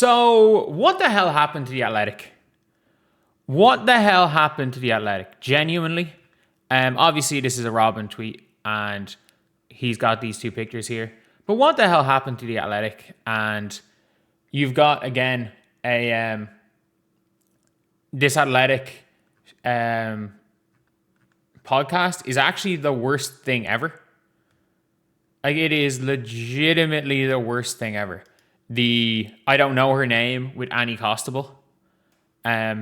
So, what the hell happened to The Athletic? What the hell happened to The Athletic? Genuinely. Obviously, this is a Robin tweet, and he's got these two pictures here. But what the hell happened to The Athletic? And you've got, again, this Athletic podcast is actually the worst thing ever. Like, it is legitimately the worst thing ever. I don't know her name with Annie Costable.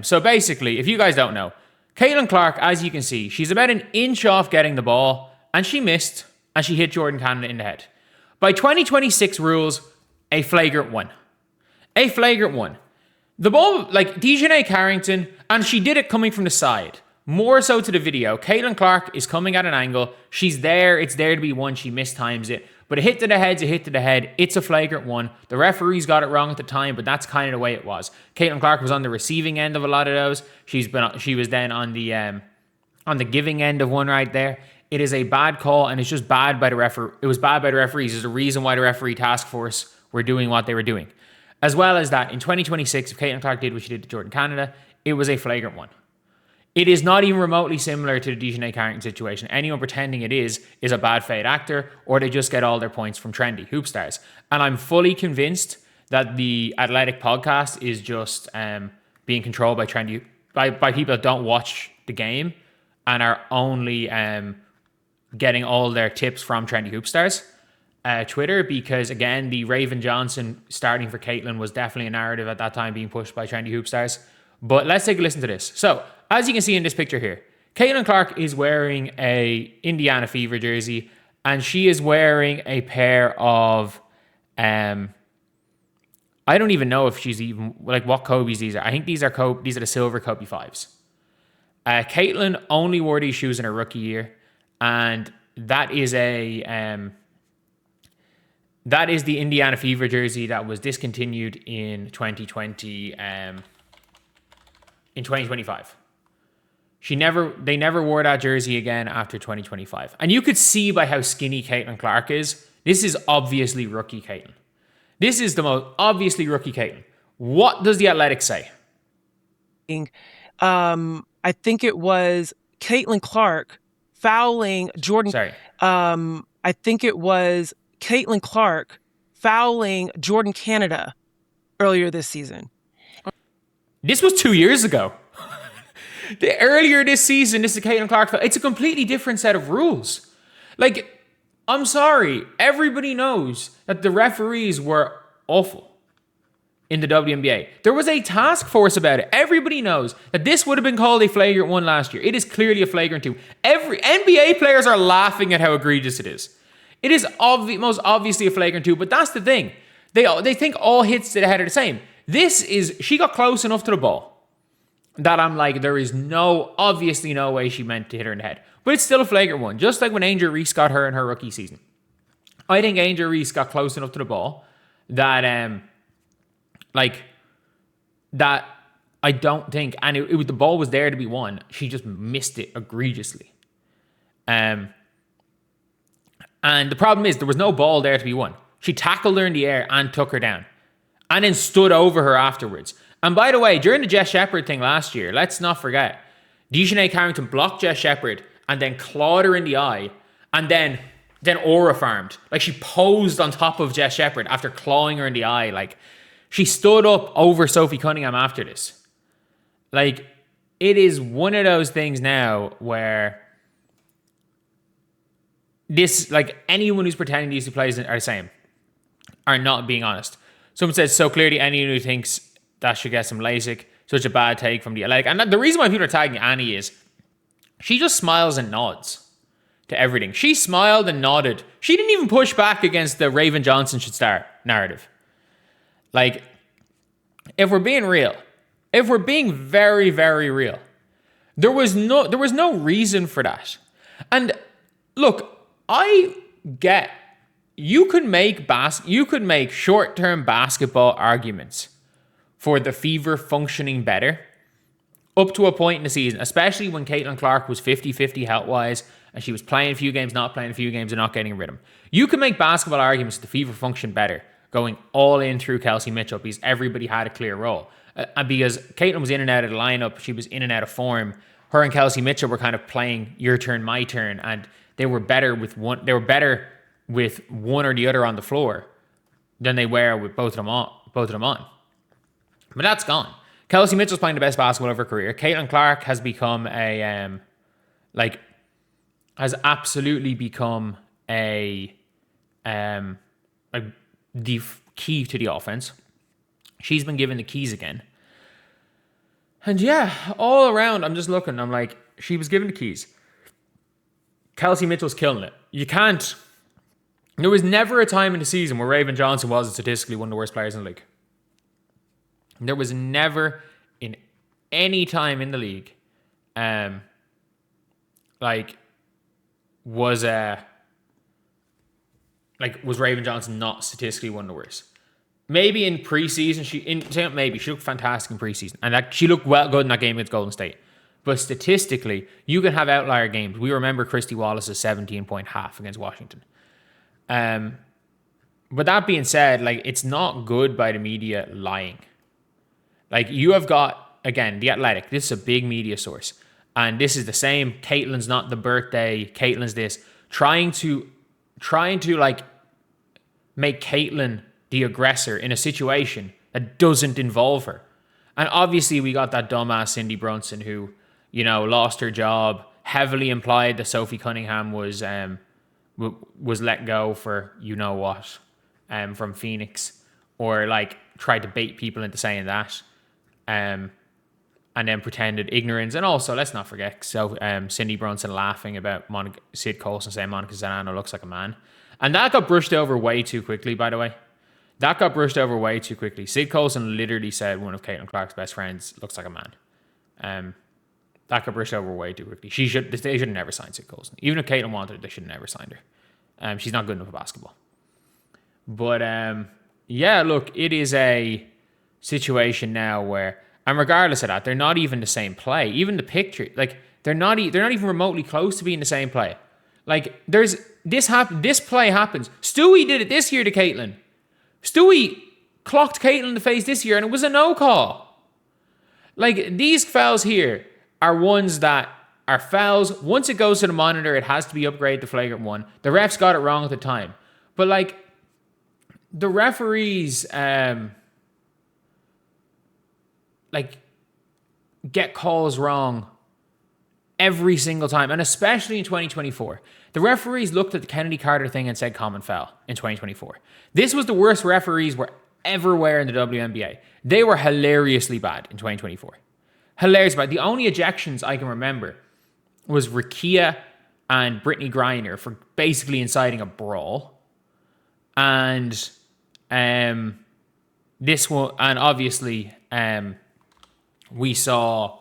So basically, if you guys don't know, Caitlin Clark, as you can see, she's about an inch off getting the ball, and she missed, and she hit Jordan Canada in the head. By 2026 rules, a flagrant one. A flagrant one. The ball, like Dijonai Carrington, and she did it coming from the side. More so to the video, Caitlin Clark is coming at an angle. She's there. It's there to be one. She mistimes it. But a hit to the head's a hit to the head. It's a flagrant one. The referees got it wrong at the time, but that's kind of the way it was. Caitlin Clark was on the receiving end of a lot of those. She was then on the giving end of one right there. It is a bad call, and it's just bad by the referee. It was bad by the referees. There's a reason why the referee task force were doing what they were doing. As well as that, in 2026, if Caitlin Clark did what she did to Jordan Canada, it was a flagrant one. It is not even remotely similar to the Dijonai Carrington situation. Anyone pretending it is a bad faith actor, or they just get all their points from trendy hoop stars. And I'm fully convinced that the Athletic podcast is just being controlled by trendy by people that don't watch the game and are only getting all their tips from trendy hoop stars. Twitter, because again, the Raven Johnson starting for Caitlin was definitely a narrative at that time being pushed by trendy hoop stars. But let's take a listen to this. So, as you can see in this picture here, Caitlin Clark is wearing a Indiana Fever jersey, and she is wearing a pair of, I don't even know if she's even, like, what Kobe's these are. I think these are the silver Kobe 5s. Caitlin only wore these shoes in her rookie year, and that is the Indiana Fever jersey that was discontinued in 2020, in 2025. They never wore that jersey again after 2025. And you could see by how skinny Caitlin Clark is, this is obviously rookie Caitlin. This is the most obviously rookie Caitlin. What does the Athletic say? I think it was Caitlin Clark fouling Jordan. Sorry. I think it was Caitlin Clark fouling Jordan Canada earlier this season. This was 2 years ago. Earlier this season, this is Caitlin Clark. It's a completely different set of rules. Like, I'm sorry. Everybody knows that the referees were awful in the WNBA. There was a task force about it. Everybody knows that this would have been called a flagrant one last year. It is clearly a flagrant two. Every NBA players are laughing at how egregious it is. It is most obviously a flagrant two, but that's the thing. They think all hits to the head are the same. She got close enough to the ball that I'm like, there is obviously no way she meant to hit her in the head. But it's still a flagrant one, just like when Angel Reese got her in her rookie season. I think Angel Reese got close enough to the ball that I don't think, and the ball was there to be won. She just missed it egregiously. And the problem is there was no ball there to be won. She tackled her in the air and took her down, and then stood over her afterwards. And by the way, during the Jess Shepard thing last year, let's not forget, Dijonai Carrington blocked Jess Shepard and then clawed her in the eye, and then aura farmed. Like, she posed on top of Jess Shepard after clawing her in the eye. Like, she stood up over Sophie Cunningham after this. Like, it is one of those things now where this, like, anyone who's pretending these two plays are the same are not being honest. Someone says, so clearly anyone who thinks that should get some LASIK, such a bad take from the Athletic. And the reason why people are tagging Annie is she just smiles and nods to everything. She smiled and nodded. She didn't even push back against the Raven Johnson should start narrative. Like, if we're being real, if we're being very, very real, there was no reason for that. And look, I get you could make short-term basketball arguments for the Fever functioning better up to a point in the season, especially when Caitlin Clark was 50-50 health-wise and she was playing a few games, not playing a few games, and not getting a rhythm. You can make basketball arguments that the Fever function better going all in through Kelsey Mitchell because everybody had a clear role. And because Caitlin was in and out of the lineup, she was in and out of form. Her and Kelsey Mitchell were kind of playing your turn, my turn, and they were better with one. They were better with one or the other on the floor than they were with both of them on. But that's gone. Kelsey Mitchell's playing the best basketball of her career. Caitlin Clark has become has absolutely become the key to the offense. She's been given the keys again. And yeah, all around, I'm just looking. I'm like, she was given the keys. Kelsey Mitchell's killing it. You can't. There was never a time in the season where Raven Johnson wasn't statistically one of the worst players in the league. There was never in any time in the league, was Raven Johnson not statistically one of the worst? Maybe in preseason, she looked fantastic in preseason, and she looked good in that game against Golden State. But statistically, you can have outlier games. We remember Christy Wallace's 17-point half against Washington. But that being said, it's not good by the media lying. You have got, again, The Athletic. This is a big media source. And this is the same. Caitlin's not the birthday. Caitlin's this. Trying to make Caitlin the aggressor in a situation that doesn't involve her. And obviously we got that dumbass Cindy Brunson who, lost her job, heavily implied that Sophie Cunningham was let go for what, from Phoenix, or tried to bait people into saying that, and then pretended ignorance. And also, let's not forget, Cindy Brunson laughing about Sid Colson saying Monica Zanano looks like a man. And that got brushed over way too quickly, by the way. Sid Colson literally said one of Caitlin Clark's best friends looks like a man. That got brushed over way too quickly. They should have never signed Sid Colson. Even if Caitlin wanted it, they should have never signed her. She's not good enough at basketball. But yeah, look, it is a situation now where, and regardless of that, they're not even the same play. Even the picture, they're not even remotely close to being the same play. This play happens. Stewie did it this year to Caitlin. Stewie clocked Caitlin in the face this year, and it was a no call. These fouls here are ones that are fouls. Once it goes to the monitor, it has to be upgraded to flagrant one. The refs got it wrong at the time. But the referees get calls wrong every single time, and especially in 2024. The referees looked at the Kennedy Carter thing and said common foul in 2024. This was the worst referees were ever were in the WNBA. They were hilariously bad in 2024. Hilarious bad. The only ejections I can remember was Rakia and Brittany Griner for basically inciting a brawl. And this one, and obviously we saw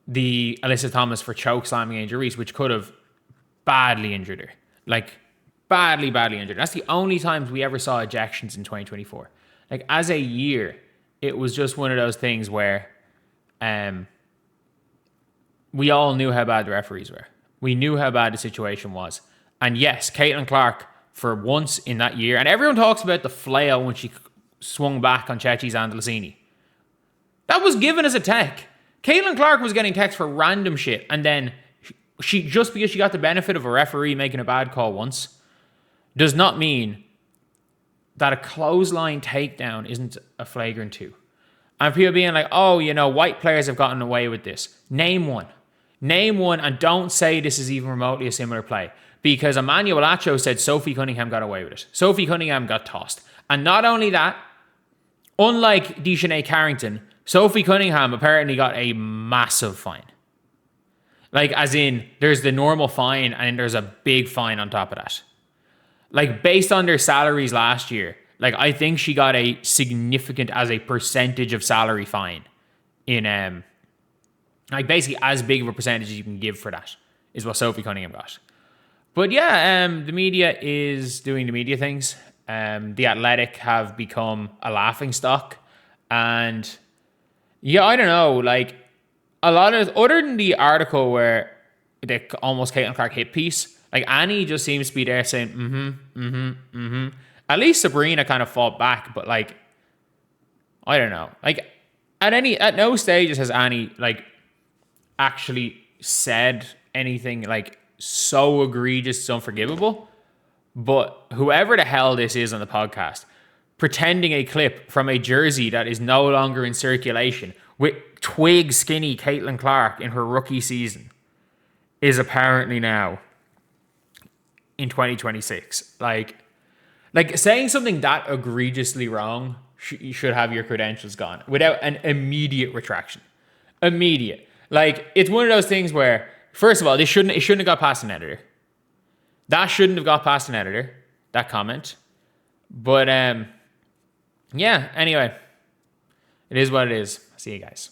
the Alyssa Thomas for choke slamming Angel Reese, which could have badly injured her. Badly injured. That's the only times we ever saw ejections in 2024. As a year, it was just one of those things where we all knew how bad the referees were. We knew how bad the situation was. And yes, Caitlin Clark, for once in that year, and everyone talks about the flail when she swung back on Ceci Zandalasini. That was given as a tech. Caitlin Clark was getting texts for random shit, and then she, just because she got the benefit of a referee making a bad call once, does not mean that a clothesline takedown isn't a flagrant 2. And people being like, oh, white players have gotten away with this. Name one, and don't say this is even remotely a similar play. Because Emmanuel Acho said Sophie Cunningham got away with it. Sophie Cunningham got tossed. And not only that, unlike Dijonai Carrington, Sophie Cunningham apparently got a massive fine. As in, there's the normal fine and there's a big fine on top of that. Based on their salaries last year, I think she got a significant, as a percentage of salary, fine in, basically as big of a percentage as you can give for that is what Sophie Cunningham got. But yeah, the media is doing the media things. The Athletic have become a laughingstock. And yeah, I don't know, a lot of, other than the article where the almost Caitlin Clark hit piece, Annie just seems to be there saying, At least Sabrina kind of fought back, but like, I don't know. Like, at no stages has Annie like actually said anything like so egregious it's unforgivable. But whoever the hell this is on the podcast, pretending a clip from a jersey that is no longer in circulation with twig skinny Caitlin Clark in her rookie season is apparently now in 2026. Like saying something that egregiously wrong, you should have your credentials gone without an immediate retraction. Immediate. Like, it's one of those things where, first of all, it shouldn't have got past an editor. That shouldn't have got past an editor, that comment. But yeah, anyway, it is what it is. See you guys.